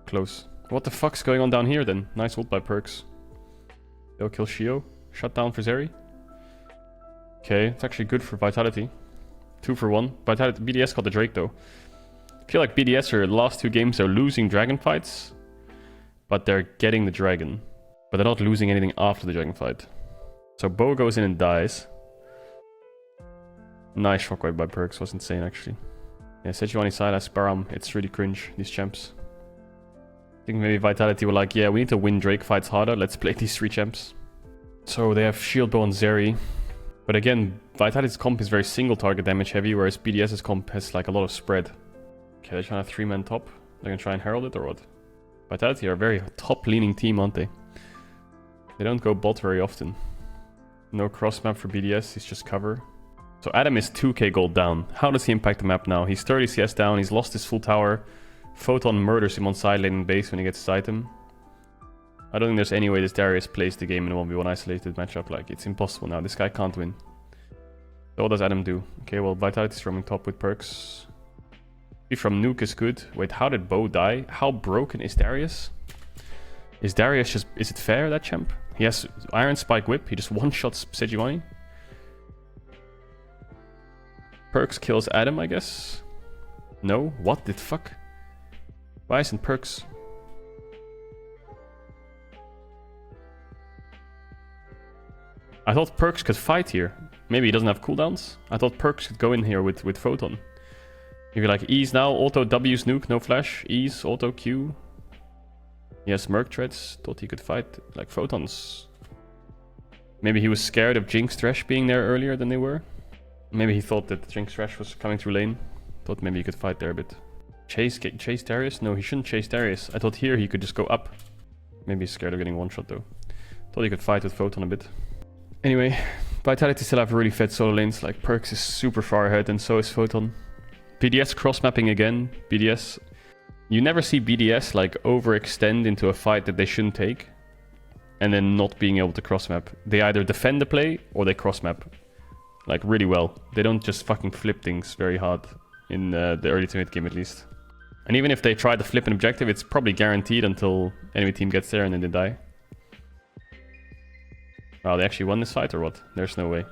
Close. What the fuck's going on down here then? Nice ult by Perks. They'll kill Shio. Shut down for Zeri. Okay, it's actually good for Vitality. 2 for 1. Vitality, BDS got the Drake though. I feel like BDS are the last 2 games they're losing dragon fights. But they're getting the dragon. But they're not losing anything after the dragon fight. So Bo goes in and dies. Nice shockwave by Perks, was insane actually. Yeah, Sejuani, Sylas, Baram, it's really cringe, these champs. I think maybe Vitality were like, yeah, we need to win Drake fights harder, let's play these 3 champs. So they have Shield Bow and Zeri. But again, Vitality's comp is very single target damage heavy, whereas BDS's comp has like a lot of spread. Okay, they're trying to 3-man top. They're gonna try and herald it or what? Vitality are a very top-leaning team, aren't they? They don't go bot very often. No cross map for BDS, he's just cover. So Adam is 2k gold down. How does he impact the map now? He's 30 CS down, he's lost his full tower. Photon murders him on side lane and base when he gets his item. I don't think there's any way this Darius plays the game in a 1v1 isolated matchup. Like, it's impossible now. This guy can't win. So what does Adam do? Okay, well, Vitality's roaming top with Perks. From Nuke is good. Wait, how did Bo die? How broken is Darius? Is Darius just... Is it fair, that champ? He has Iron Spike Whip. He just one-shots Sejuani. Perks kills Adam, I guess. No? What the fuck? Why isn't Perks... I thought Perks could fight here. Maybe he doesn't have cooldowns. I thought Perks could go in here with Photon. If you like ease now, auto W's nuke, no flash. Ease, auto Q. Yes, Merc treads. Thought he could fight like Photons. Maybe he was scared of Jinx Thresh being there earlier than they were. Maybe he thought that Jinx Thresh was coming through lane. Thought maybe he could fight there a bit. Chase Darius? No, he shouldn't chase Darius. I thought here he could just go up. Maybe he's scared of getting one shot though. Thought he could fight with Photon a bit. Anyway, Vitality still have really fed solo lanes. Like Perks is super far ahead and so is Photon. BDS cross-mapping again. BDS... You never see BDS like overextend into a fight that they shouldn't take. And then not being able to cross-map. They either defend the play or they cross-map. Like really well. They don't just fucking flip things very hard. In the early to mid game at least. And even if they try to flip an objective, it's probably guaranteed until enemy team gets there and then they die. Wow, they actually won this fight or what? There's no way.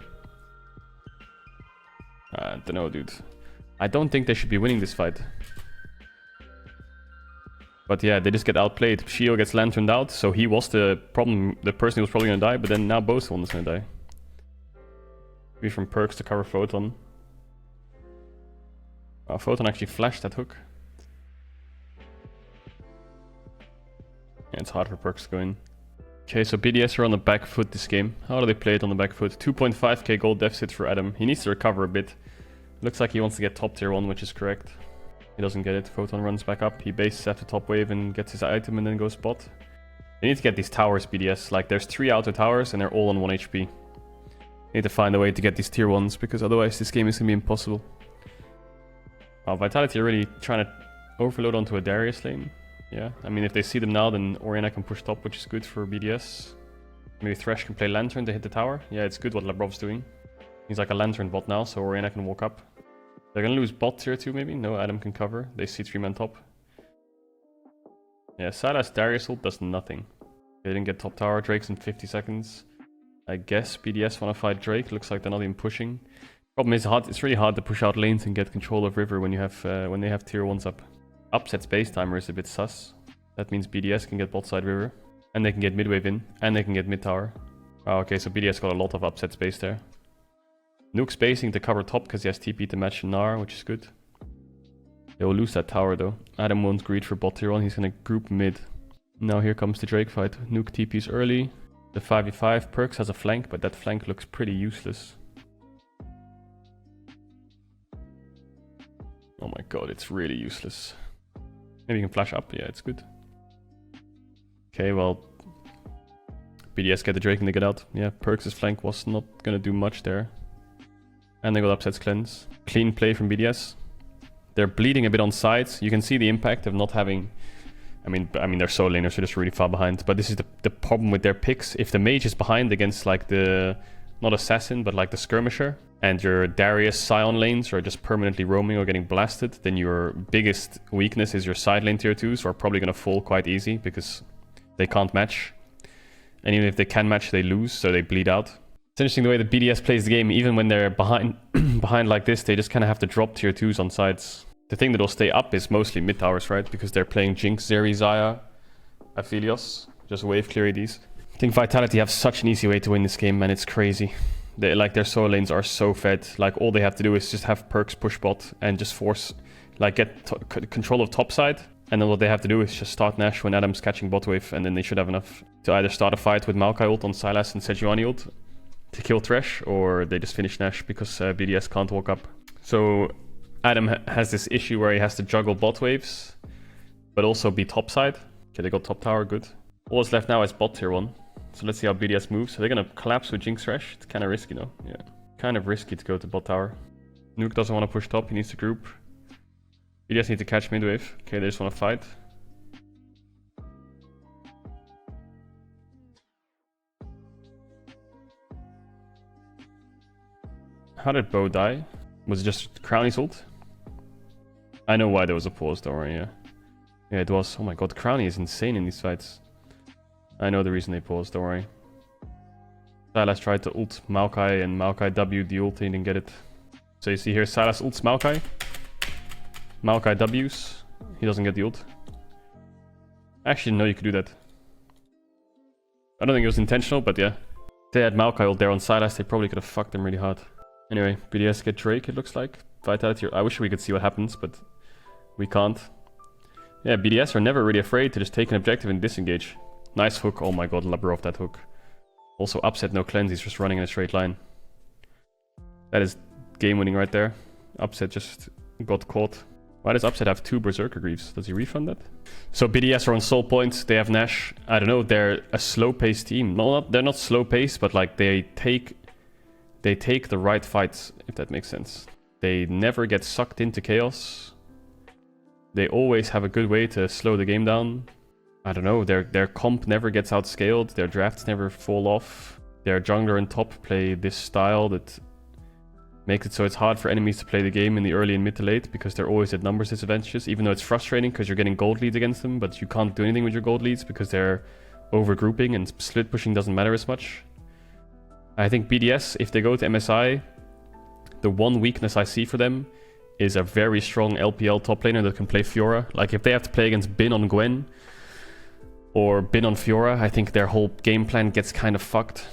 I don't know, dude. I don't think they should be winning this fight. But yeah, they just get outplayed. Shio gets lanterned out, so he was the person who was probably gonna die, but then now both one is gonna die. Maybe from perks to cover Photon. Oh, Photon actually flashed that hook. Yeah, it's hard for perks to go in. Okay, so BDS are on the back foot this game. How do they play it on the back foot? 2.5k gold deficit for Adam. He needs to recover a bit. Looks like he wants to get top tier 1, which is correct. He doesn't get it. Photon runs back up. He bases after top wave and gets his item and then goes bot. They need to get these towers, BDS. Like, there's 3 outer towers and they're all on 1 HP. They need to find a way to get these tier 1s because otherwise this game is going to be impossible. Oh, Vitality are really trying to overload onto a Darius lane. Yeah, I mean, if they see them now, then Orianna can push top, which is good for BDS. Maybe Thresh can play Lantern to hit the tower. Yeah, it's good what Labrov's doing. He's like a Lantern bot now, so Orianna can walk up. They're gonna lose bot tier 2 maybe? No, Adam can cover. They see 3-man top. Yeah, Sylas Darius ult does nothing. They didn't get top tower. Drake's in 50 seconds. I guess BDS want to fight Drake. Looks like they're not even pushing. Problem is, it's really hard to push out lanes and get control of River when you have when they have tier 1s up. Upset's base timer is a bit sus. That means BDS can get bot side River. And they can get mid wave in. And they can get mid tower. Oh, okay, so BDS got a lot of upset space there. Nuke spacing to cover top because he has TP to match Gnar, which is good. They will lose that tower though. Adam won't greed for bot tier 1. He's gonna group mid. Now here comes the Drake fight. Nuke TP's early. The 5v5 Perks has a flank, but that flank looks pretty useless. Oh my god, it's really useless. Maybe you can flash up. Yeah, it's good. Okay, well, BDS get the Drake and they get out. Yeah, Perks' flank was not gonna do much there. And they got Upset's cleanse. Clean play from BDS. They're bleeding a bit on sides. You can see the impact of not having... I mean, they're solo laners, so they're just really far behind. But this is the problem with their picks. If the mage is behind against like the... Not assassin, but like the skirmisher. And your Darius Scion lanes are just permanently roaming or getting blasted. Then your biggest weakness is your side lane tier 2s, who are probably going to fall quite easy because they can't match. And even if they can match, they lose, so they bleed out. It's interesting the way the BDS plays the game. Even when they're behind like this, they just kind of have to drop tier 2s on sides. The thing that will stay up is mostly mid towers, right? Because they're playing Jinx, Zeri, Xayah, Aphelios. Just wave clear ADs. I think Vitality have such an easy way to win this game, man. It's crazy. Their solo lanes are so fed. Like, all they have to do is just have Perks push bot and just force, like, get control of top side. And then what they have to do is just start Nash when Adam's catching bot wave, and then they should have enough to either start a fight with Maokai ult on Sylas and Sejuani ult to kill Thresh, or they just finish Nash because BDS can't walk up. So Adam has this issue where he has to juggle bot waves, but also be top side. Okay, they got top tower, good. All that's left now is bot tier 1. So let's see how BDS moves. So they're gonna collapse with Jinx Thresh. It's kind of risky, no? Yeah. Kind of risky to go to bot tower. Nuke doesn't want to push top, he needs to group. BDS need to catch mid wave. Okay, they just want to fight. How did Bo die? Was it just Crownie's ult? I know why there was a pause, don't worry, yeah. Yeah, it was. Oh my god, Crownie is insane in these fights. I know the reason they paused, don't worry. Sylas tried to ult Maokai and Maokai W'd the ult and didn't get it. So you see here, Sylas ults Maokai. Maokai W's. He doesn't get the ult. I actually didn't know you could do that. I don't think it was intentional, but yeah. If they had Maokai ult there on Sylas, they probably could have fucked them really hard. Anyway, BDS get Drake, it looks like. Vitality, I wish we could see what happens, but we can't. Yeah, BDS are never really afraid to just take an objective and disengage. Nice hook. Oh my god, Labrov, that hook. Also, Upset, no cleanse, he's just running in a straight line. That is game winning right there. Upset just got caught. Why does Upset have 2 Berserker Greaves? Does he refund that? So BDS are on soul points, they have Nash. I don't know, they're a slow-paced team. No, they're not slow-paced, but like they take the right fights, if that makes sense. They never get sucked into chaos. They always have a good way to slow the game down. I don't know, their comp never gets outscaled, their drafts never fall off. Their jungler and top play this style that makes it so it's hard for enemies to play the game in the early and mid to late because they're always at numbers disadvantages, even though it's frustrating because you're getting gold leads against them, but you can't do anything with your gold leads because they're over grouping and split pushing doesn't matter as much. I think BDS, if they go to MSI, the one weakness I see for them is a very strong LPL top laner that can play Fiora. Like, if they have to play against Bin on Gwen or Bin on Fiora, I think their whole game plan gets kind of fucked.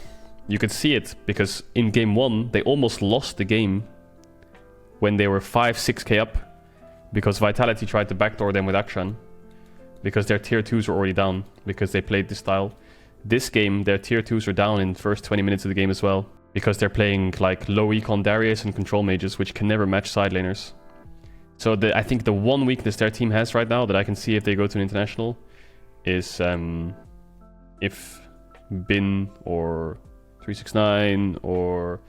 You could see it, because in game 1, they almost lost the game when they were 5-6k up, because Vitality tried to backdoor them with Akshan, because their tier 2s were already down, because they played this style. This game, their tier 2s are down in the first 20 minutes of the game as well, because they're playing like low econ Darius and control mages, which can never match side laners. So I think the one weakness their team has right now that I can see if they go to an international is if Bin or 369 or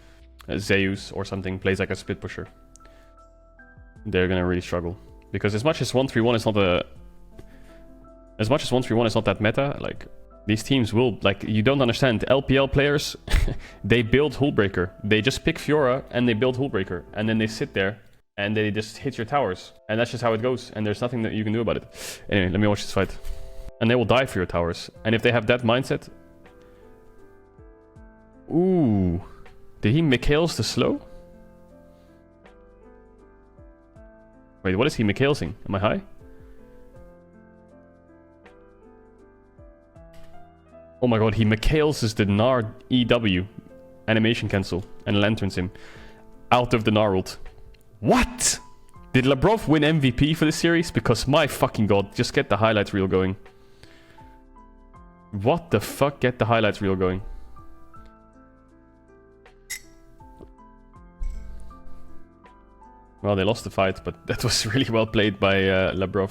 Zeus or something plays like a split pusher. They're gonna really struggle. Because as much as 1-3-1 is not that meta, like, these teams will, like, you don't understand. LPL players, they build Hullbreaker. They just pick Fiora and they build Hullbreaker. And then they sit there and they just hit your towers. And that's just how it goes. And there's nothing that you can do about it. Anyway, let me watch this fight. And they will die for your towers. And if they have that mindset... Ooh. Did he Mikhails the slow? Wait, what is he Mikhailsing? Am I high? Oh my god, he Mikhails is the Gnar EW animation cancel and lanterns him out of the Gnar ult. What? Did Labrov win MVP for this series? Because my fucking god, just get the highlights reel going. What the fuck? Get the highlights reel going. Well, they lost the fight, but that was really well played by Labrov.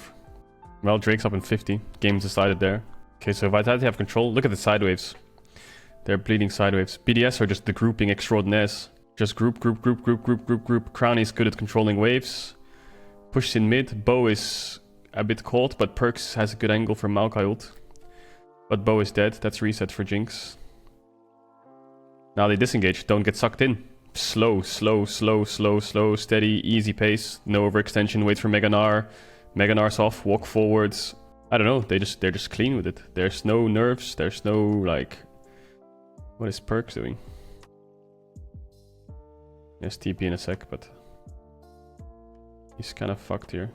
Well, Drake's up in 50. Game's decided there. Okay, so Vitality have control. Look at the side waves. They're bleeding side waves. BDS are just the grouping extraordinaires. Just group. Crowny's good at controlling waves. Pushes in mid. Bo is a bit caught, but Perks has a good angle for Maokai ult. But Bo is dead. That's reset for Jinx. Now they disengage. Don't get sucked in. Slow. Steady, easy pace. No overextension. Wait for Mega Gnar. Mega Gnar's off. Walk forwards. I don't know, they're just clean with it. There's no nerfs, there's no, like... What is Perks doing? Yes, TP in a sec, but... He's kind of fucked here.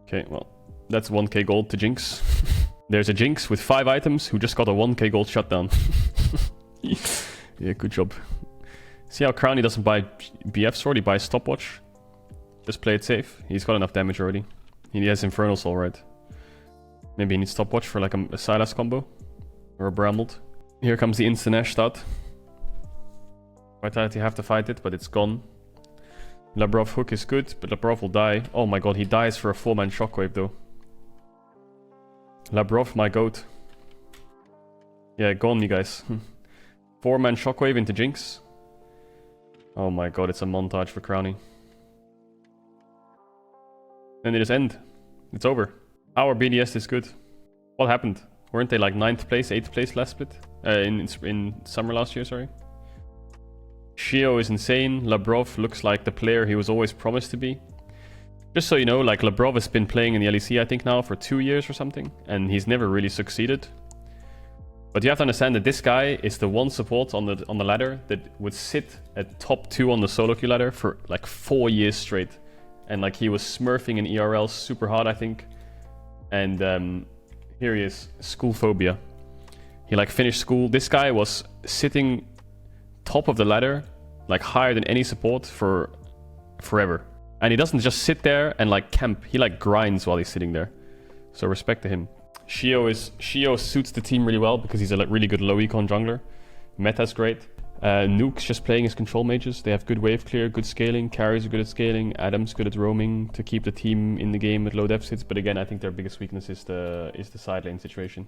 Okay, well, that's 1k gold to Jinx. There's a Jinx with 5 items who just got a 1k gold shutdown. Yeah, good job. See how Crowny doesn't buy BF Sword, he buys Stopwatch. Just play it safe. He's got enough damage already. He has Infernal Soul, right? Maybe he needs Stopwatch for like a Sylas combo. Or a Brambled. Here comes the instant Ash start. Vitality have to fight it, but it's gone. Labrov hook is good, but Labrov will die. Oh my god, he dies for a 4-man shockwave though. Labrov, my goat. Yeah, go on you guys. 4-man shockwave into Jinx. Oh my god, it's a montage for Crowny. Then they just end. It's over. Our BDS is good. What happened? Weren't they like 9th place, 8th place last split? In summer last year, sorry. Shio is insane. Labrov looks like the player he was always promised to be. Just so you know, like, Labrov has been playing in the LEC, I think now, for 2 years or something. And he's never really succeeded. But you have to understand that this guy is the one support on the ladder that would sit at top 2 on the solo queue ladder for like 4 years straight. And like he was smurfing in ERL super hard, I think. And here he is, school phobia. He like finished school. This guy was sitting top of the ladder, like higher than any support for forever. And he doesn't just sit there and like camp. He like grinds while he's sitting there. So respect to him. Shio suits the team really well because he's a really good low econ jungler. Meta's great. Nuke's just playing his control mages. They have good wave clear, good scaling. Carries are good at scaling. Adam's good at roaming to keep the team in the game with low deficits. But again, I think their biggest weakness is the side lane situation.